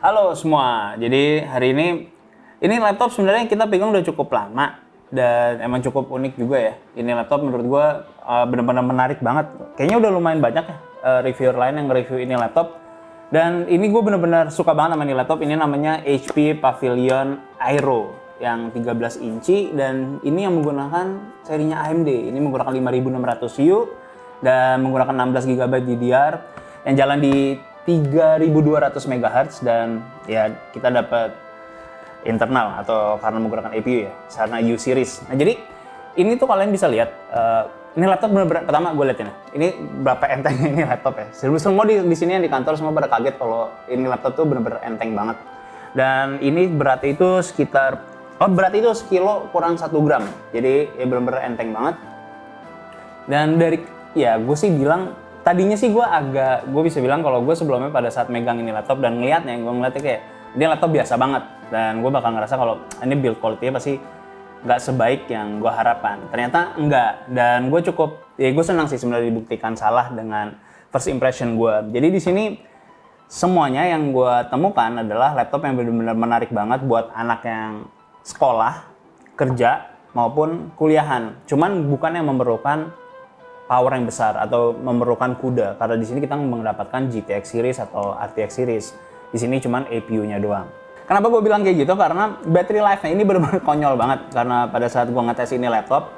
Halo semua, jadi hari ini laptop sebenarnya kita pegang udah cukup lama dan emang cukup unik juga ya. Ini laptop menurut gua benar-benar menarik banget. Kayaknya udah lumayan banyak ya reviewer lain yang nge-review ini laptop. Dan ini gue benar-benar suka banget sama ini laptop. Ini namanya HP Pavilion Aero yang 13 inci dan ini yang menggunakan serinya AMD. Ini menggunakan 5600U dan menggunakan 16 GB DDR yang jalan di 3200 MHz dan ya kita dapat internal atau karena menggunakan APU ya, karena U series. Nah jadi ini tuh kalian bisa lihat ini laptop benar-benar pertama gue liatin ya. Ini berapa entengnya ini laptop ya. Semua di sini yang di kantor semua pada kaget kalau ini laptop tuh benar-benar enteng banget. Dan ini beratnya itu sekitar berat itu sekilo kurang 1 gram. Jadi ya benar-benar enteng banget. Dan dari ya gue sih bilang tadinya sih gue bisa bilang kalau gue sebelumnya pada saat megang ini laptop dan ngeliatnya, gue ngeliatnya kayak dia laptop biasa banget dan gue bakal ngerasa kalau ini build quality-nya pasti nggak sebaik yang gue harapkan. Ternyata enggak dan gue gue senang sih sebenarnya dibuktikan salah dengan first impression gue. Jadi di sini semuanya yang gue temukan adalah laptop yang benar-benar menarik banget buat anak yang sekolah, kerja maupun kuliahan. Cuman bukan yang memerlukan power yang besar atau memerlukan CUDA karena di sini kita mendapatkan GTX series atau RTX series. Di sini cuman APU-nya doang. Kenapa gue bilang kayak gitu? Karena battery life-nya ini benar-benar konyol banget. Karena pada saat gue ngetes ini laptop,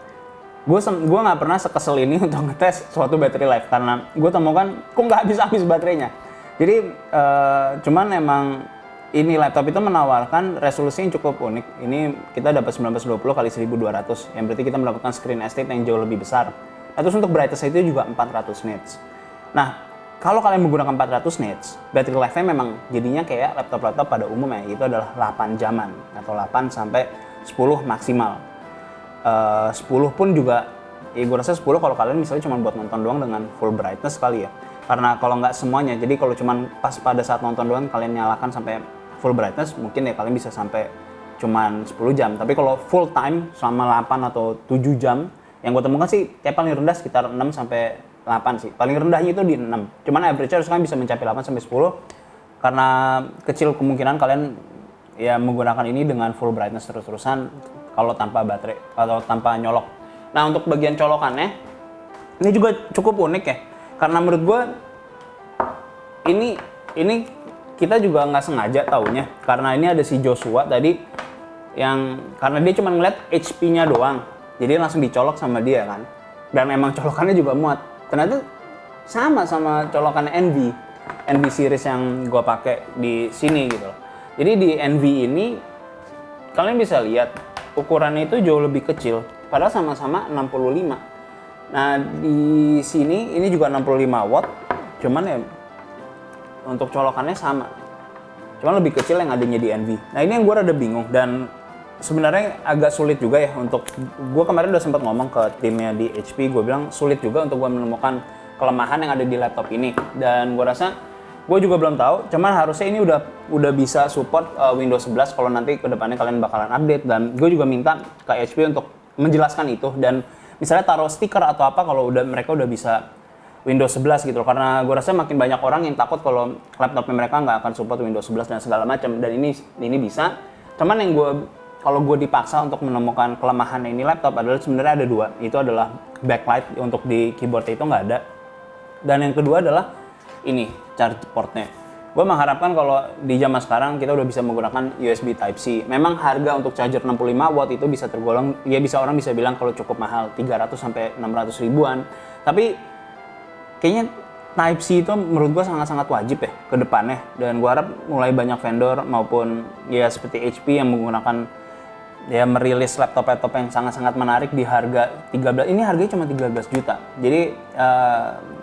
gue nggak pernah sekesel ini untuk ngetes suatu battery life karena gue temukan kok nggak habis-habis baterainya. Jadi cuman emang ini laptop itu menawarkan resolusi yang cukup unik. Ini kita dapat 1920x1200 yang berarti kita mendapatkan screen estate yang jauh lebih besar. Terus untuk brightness itu juga 400 nits. Nah, kalau kalian menggunakan 400 nits, battery life-nya memang jadinya kayak laptop-laptop pada umumnya, itu adalah 8 jaman atau 8 sampai 10 maksimal. 10 pun juga, ya gue rasa 10 kalau kalian misalnya cuma buat nonton doang dengan full brightness kali ya. Karena kalau nggak semuanya, jadi kalau cuma pas pada saat nonton doang kalian nyalakan sampai full brightness, mungkin ya kalian bisa sampai cuma 10 jam. Tapi kalau full time selama 8 atau 7 jam, yang gue temukan sih kayak paling rendah sekitar 6 sampai 8 sih. Paling rendahnya itu di 6. Cuman average-nya harusnya bisa mencapai 8 sampai 10 karena kecil kemungkinan kalian ya menggunakan ini dengan full brightness terus-terusan kalau tanpa baterai atau tanpa nyolok. Nah, untuk bagian colokannya ini juga cukup unik ya. Karena menurut gue ini kita juga nggak sengaja taunya karena ini ada si Joshua tadi yang karena dia cuma ngeliat HP-nya doang. Jadi langsung dicolok sama dia kan. Dan emang colokannya juga muat. Ternyata sama colokannya NV series yang gue pakai di sini gitu loh. Jadi di NV ini kalian bisa lihat ukurannya itu jauh lebih kecil. Padahal sama-sama 65. Nah di sini ini juga 65 watt. Cuman ya untuk colokannya sama. Cuman lebih kecil yang adanya di NV. Nah ini yang gue rada bingung dan sebenarnya agak sulit juga ya untuk gue kemarin udah sempat ngomong ke timnya di HP, gue bilang sulit juga untuk gue menemukan kelemahan yang ada di laptop ini dan gue rasa gue juga belum tahu, cuman harusnya ini udah bisa support Windows 11 kalau nanti kedepannya kalian bakalan update dan gue juga minta ke HP untuk menjelaskan itu dan misalnya taruh stiker atau apa kalau mereka udah bisa Windows 11 gitu loh, karena gue rasa makin banyak orang yang takut kalau laptopnya mereka nggak akan support Windows 11 dan segala macam dan ini bisa, cuman yang kalau gue dipaksa untuk menemukan kelemahan ini laptop adalah sebenarnya ada dua. Itu adalah backlight untuk di keyboardnya itu nggak ada. Dan yang kedua adalah ini, charge portnya. Gue mengharapkan kalau di zaman sekarang kita udah bisa menggunakan USB Type-C. Memang harga untuk charger 65 watt itu bisa tergolong, ya orang bisa bilang kalau cukup mahal, 300 sampai 600 ribuan. Tapi kayaknya Type-C itu menurut gue sangat-sangat wajib ya ke depannya. Dan gue harap mulai banyak vendor maupun ya seperti HP yang menggunakan dia merilis laptop yang sangat-sangat menarik di harga 13. Ini harganya cuma 13 juta. Jadi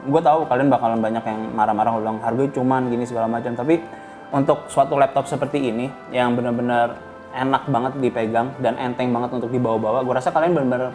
gue tahu kalian bakalan banyak yang marah-marah bilang harganya cuman gini segala macam. Tapi untuk suatu laptop seperti ini yang benar-benar enak banget dipegang dan enteng banget untuk dibawa-bawa, gue rasa kalian benar-benar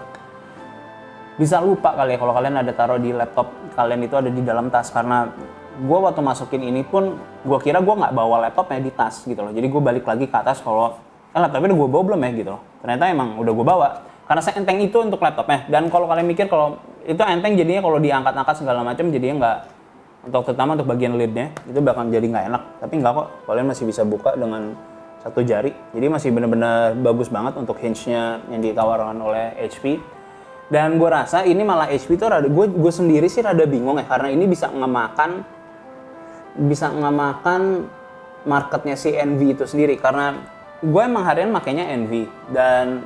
bisa lupa kali ya kalau kalian ada taruh di laptop kalian itu ada di dalam tas. Karena gue waktu masukin ini pun gue kira gue nggak bawa laptopnya di tas gitu loh. Jadi gue balik lagi ke atas kalau laptopnya udah gue bawa belum ya gitu loh. Ternyata emang udah gue bawa. Karena seenteng itu untuk laptopnya. Dan kalau kalian mikir kalau itu enteng jadinya kalau diangkat-angkat segala macam jadinya untuk terutama untuk bagian lidnya itu bakal jadi nggak enak. Tapi nggak kok, kalian masih bisa buka dengan satu jari. Jadi masih benar-benar bagus banget untuk hinge-nya yang ditawarkan oleh HP. Dan gue rasa ini malah HP tuh rada, gue sendiri sih rada bingung ya, karena ini bisa ngemakan marketnya si Envy itu sendiri. Karena gue emang harian makainya Envy, dan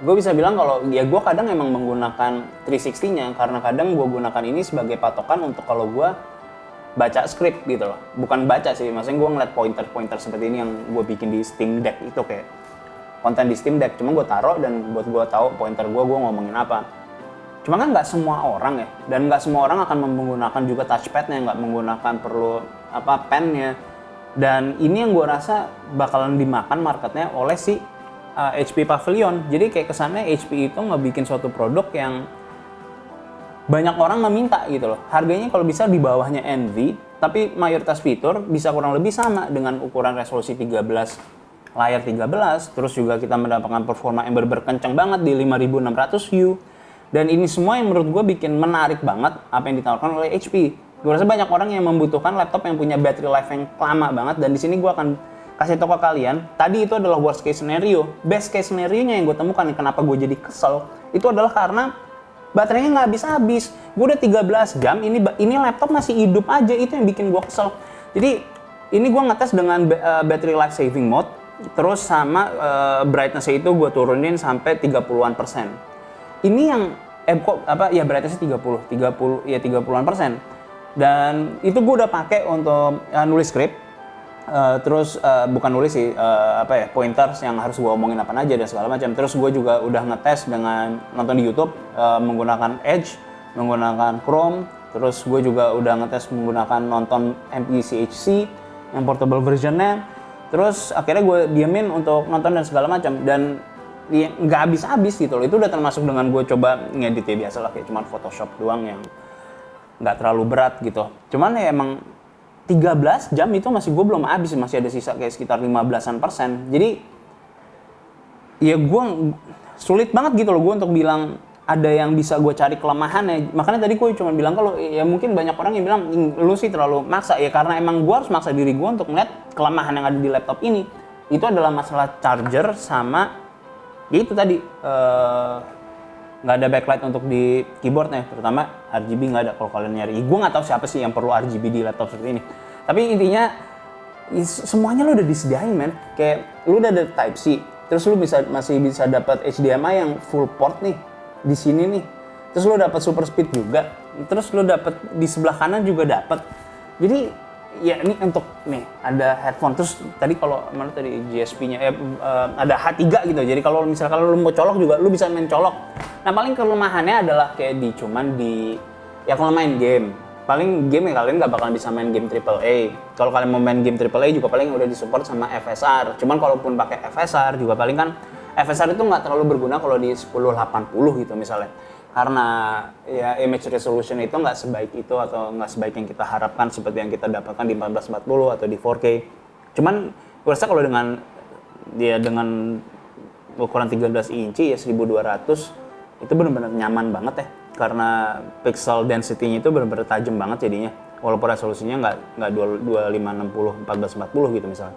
gue bisa bilang kalau ya gue kadang emang menggunakan 360-nya, karena kadang gue gunakan ini sebagai patokan untuk kalau gue baca script gitu loh. Bukan baca sih, maksudnya gue ngeliat pointer-pointer seperti ini yang gue bikin di Steam Deck itu, kayak konten di Steam Deck, cuma gue taruh dan buat gue tahu pointer gue ngomongin apa. Cuma kan nggak semua orang ya, dan nggak semua orang akan menggunakan juga touchpad-nya, nggak menggunakan perlu pen-nya. Dan ini yang gue rasa bakalan dimakan marketnya oleh si HP Pavilion. Jadi kayak kesannya HP itu ngebikin suatu produk yang banyak orang meminta gitu loh. Harganya kalau bisa di bawahnya Envy, tapi mayoritas fitur bisa kurang lebih sama dengan ukuran resolusi 13, layar 13, terus juga kita mendapatkan performa yang berkencang banget di 5600U. Dan ini semua yang menurut gue bikin menarik banget apa yang ditawarkan oleh HP. Gue rasa banyak orang yang membutuhkan laptop yang punya battery life yang lama banget, dan di sini gue akan kasih tau ke kalian, tadi itu adalah worst case scenario. Best case scenario-nya yang gue temukan, kenapa gue jadi kesel, itu adalah karena baterainya nggak habis-habis. Gue udah 13 jam, ini laptop masih hidup aja, itu yang bikin gue kesel. Jadi ini gue ngetes dengan battery life saving mode, terus sama brightness-nya itu gue turunin sampai 30-an%. Ini yang brightness-nya 30-an%. Dan itu gue udah pakai untuk nulis script. Terus bukan nulis sih, pointers yang harus gue omongin apa aja dan segala macam. Terus gue juga udah ngetes dengan nonton di YouTube menggunakan Edge, menggunakan Chrome. Terus gue juga udah ngetes menggunakan nonton MPCHC yang portable versionnya. Terus akhirnya gue diemin untuk nonton dan segala macam, dan nggak habis-habis gitu loh. Itu udah termasuk dengan gue coba ngedit ya biasa lah, kayak cuman Photoshop doang yang nggak terlalu berat gitu. Cuman ya emang 13 jam itu masih gue belum habis, masih ada sisa kayak sekitar 15%. Jadi ya gue sulit banget gitu loh gue untuk bilang ada yang bisa gue cari kelemahannya. Makanya tadi gue cuma bilang kalau ya mungkin banyak orang yang bilang lu sih terlalu maksa ya, karena emang gue harus maksa diri gue untuk ngeliat kelemahan yang ada di laptop ini. Itu adalah masalah charger sama ya itu tadi nggak ada backlight untuk di keyboardnya, terutama RGB nggak ada kalau kalian nyari. Gue nggak tahu siapa sih yang perlu RGB di laptop seperti ini. Tapi intinya semuanya lo udah disediain, men. Kayak lo udah ada Type C, terus lo masih bisa dapat HDMI yang full port nih di sini nih. Terus lo dapat super speed juga. Terus lo dapat di sebelah kanan juga dapat. Jadi ya ini untuk nih ada headphone. Terus tadi kalau mana tadi GSP-nya ada H3 gitu. Jadi kalau misalnya kalau lo mau colok juga lo bisa main colok. Nah paling kelemahannya adalah kayak kalau main game, paling game ya kalian nggak bakalan bisa main game AAA. Kalau kalian mau main game AAA juga paling udah disupport sama FSR. Cuman kalaupun pakai FSR juga paling kan FSR itu nggak terlalu berguna kalau di 1080 gitu misalnya. Karena ya image resolution itu nggak sebaik itu atau nggak sebaik yang kita harapkan seperti yang kita dapatkan di 1440 atau di 4K. Cuman gue rasa kalau dengan ukuran 13 inci ya 1200 itu benar-benar nyaman banget ya, karena pixel density-nya itu benar-benar tajam banget jadinya, walaupun resolusinya nggak 2560 1440 gitu misalnya.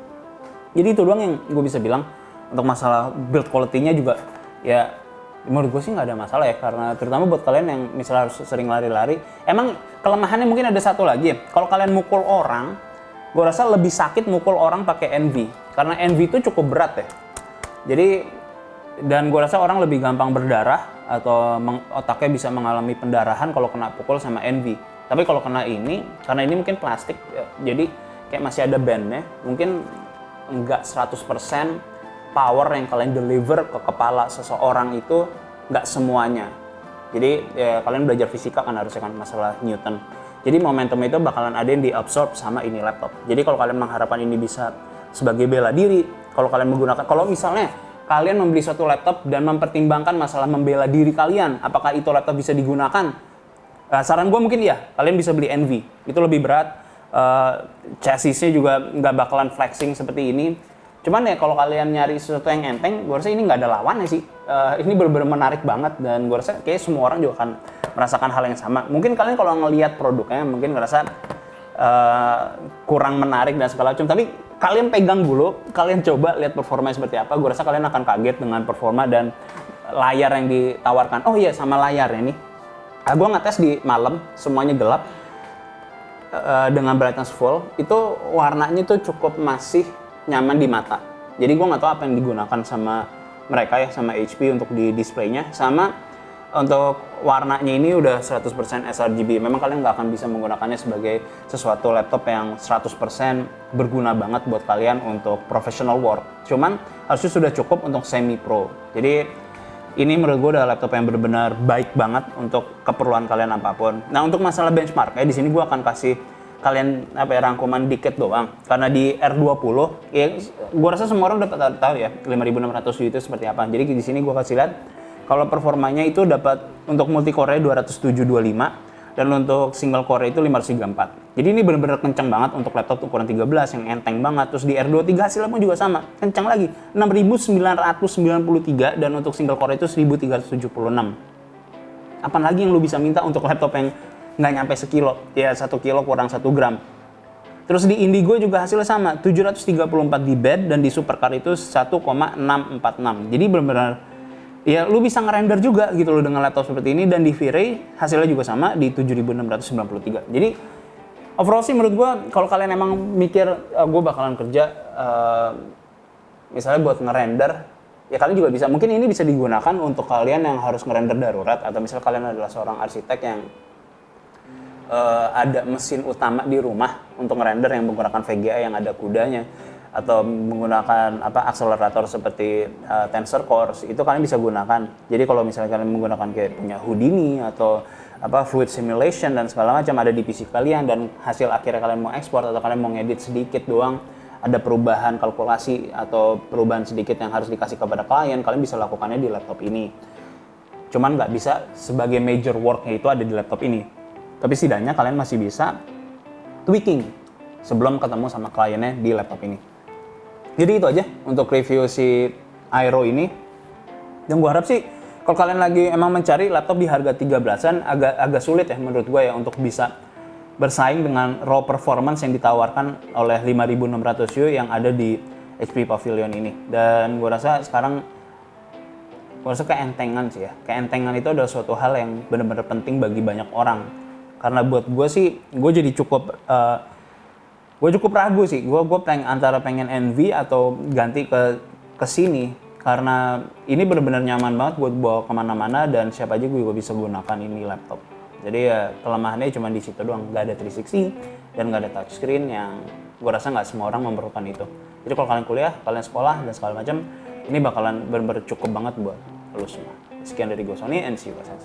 Jadi itu doang yang gue bisa bilang. Untuk masalah build quality-nya juga ya menurut gue sih nggak ada masalah ya, karena terutama buat kalian yang misalnya harus sering lari-lari. Emang kelemahannya mungkin ada satu lagi ya, kalau kalian mukul orang, gue rasa lebih sakit mukul orang pakai Envy, karena Envy itu cukup berat ya. Jadi dan gue rasa orang lebih gampang berdarah atau otaknya bisa mengalami pendarahan kalau kena pukul sama Envy. Tapi kalau kena ini, karena ini mungkin plastik ya, jadi kayak masih ada bandnya, mungkin nggak 100% power yang kalian deliver ke kepala seseorang itu nggak semuanya. Jadi ya, kalian belajar fisika kan harusnya kan masalah Newton. Jadi momentum itu bakalan ada yang diabsorb sama ini laptop. Jadi kalau kalian mengharapkan ini bisa sebagai bela diri, kalau kalian menggunakan, kalau misalnya kalian membeli suatu laptop dan mempertimbangkan masalah membela diri kalian, apakah itu laptop bisa digunakan? Saran gue mungkin ya, kalian bisa beli Envy. Itu lebih berat, chassisnya juga nggak bakalan flexing seperti ini. Cuman ya kalau kalian nyari sesuatu yang enteng, gue rasa ini nggak ada lawannya sih. Ini benar-benar menarik banget, dan gue rasa kayak semua orang juga akan merasakan hal yang sama. Mungkin kalian kalau ngelihat produknya, mungkin ngerasa kurang menarik dan segala macam. Tapi kalian pegang dulu, kalian coba lihat performanya seperti apa. Gue rasa kalian akan kaget dengan performa dan layar yang ditawarkan. Oh iya, sama layarnya nih. Gue ngetes di malam, semuanya gelap dengan brightness full. Itu warnanya tuh cukup masih nyaman di mata. Jadi gue nggak tahu apa yang digunakan sama mereka ya, sama HP untuk di displaynya. Sama untuk warnanya ini udah 100% sRGB. Memang kalian nggak akan bisa menggunakannya sebagai sesuatu laptop yang 100% berguna banget buat kalian untuk professional work. Cuman harusnya sudah cukup untuk semi pro. Jadi ini menurut gue udah laptop yang benar-benar baik banget untuk keperluan kalian apapun. Nah untuk masalah benchmark, di sini gue akan kasih kalian rangkuman dikit doang. Karena di R20, ya gue rasa semua orang udah tahu ya 5600U itu seperti apa. Jadi di sini gue kasih lihat kalau performanya itu dapat untuk multi core 20725 dan untuk single core itu 534. Jadi ini benar-benar kencang banget untuk laptop ukuran 13 yang enteng banget. Terus di R23 hasilnya pun juga sama, kencang lagi 6993 dan untuk single core itu 1376. Apalagi yang lu bisa minta untuk laptop yang nggak nyampe sekilo, ya 1 kilo kurang 1 gram. Terus di Indigo juga hasilnya sama, 734 di bed dan di supercar itu 1,646. Jadi benar-benar ya lu bisa ngerender juga gitu loh dengan laptop seperti ini. Dan di V-Ray hasilnya juga sama di 7693. Jadi overall sih menurut gue kalau kalian emang mikir gue bakalan kerja misalnya buat ngerender, ya kalian juga bisa. Mungkin ini bisa digunakan untuk kalian yang harus ngerender darurat, atau misalnya kalian adalah seorang arsitek yang ada mesin utama di rumah untuk ngerender yang menggunakan VGA yang ada kudanya, atau menggunakan akselerator seperti Tensor Cores, itu kalian bisa gunakan. Jadi kalau misalnya kalian menggunakan kayak punya Houdini atau fluid simulation dan segala macam ada di PC kalian, dan hasil akhirnya kalian mau ekspor atau kalian mau ngedit sedikit doang, ada perubahan kalkulasi atau perubahan sedikit yang harus dikasih kepada klien, kalian bisa lakukannya di laptop ini. Cuman nggak bisa sebagai major worknya itu ada di laptop ini. Tapi setidaknya kalian masih bisa tweaking sebelum ketemu sama kliennya di laptop ini. Jadi itu aja untuk review si Aero ini. Yang gue harap sih kalau kalian lagi emang mencari laptop di harga 13-an agak sulit ya menurut gue ya untuk bisa bersaing dengan raw performance yang ditawarkan oleh 5600U yang ada di HP Pavilion ini. Dan gue rasa sekarang keentengan sih ya. Keentengan itu adalah suatu hal yang benar-benar penting bagi banyak orang. Karena buat gue sih, gue jadi cukup ragu sih. Gue antara pengen NV atau ganti ke sini, karena ini benar-benar nyaman banget buat bawa kemana-mana dan siapa aja gue juga bisa gunakan ini laptop. Jadi ya kelemahannya cuma di situ doang, nggak ada 360 dan nggak ada touchscreen yang gue rasa nggak semua orang memerlukan itu. Jadi kalau kalian kuliah, kalian sekolah dan segala macam, ini bakalan benar-benar cukup banget buat lo semua. Sekian dari gue Sony, and see you guys.